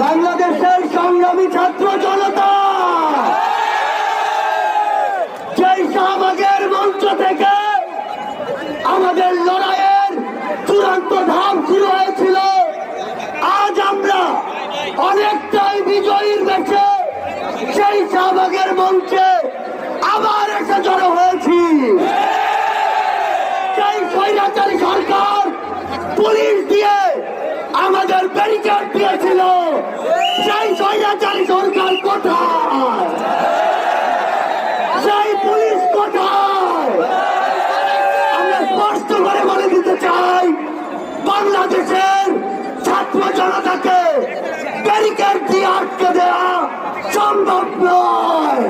বাংলাদেশের সংগ্রামী ছাত্র জনতা যেই শাহবাগের মঞ্চ থেকে আমাদের লড়াইয়ের চূড়ান্ত ধাপ শুরু হয়েছিল, আজ আমরা অনেকটাই বিজয়ীর বেশে সেই শাহবাগের মঞ্চে আবার এসে জড়ো হয়েছি। সেই স্বৈরাচারী সরকার পুলিশ দিয়ে আমাদের ব্যারিকেড দিয়েছিল, সেই স্বৈরাচারী সরকার কোথায়? সেই পুলিশ কোথায়? আমরা স্পষ্ট করে বলে দিতে চাই, বাংলাদেশের ছাত্র জনতাকে ব্যারিকেড দিয়ে আটকে দেওয়া সম্ভব নয়।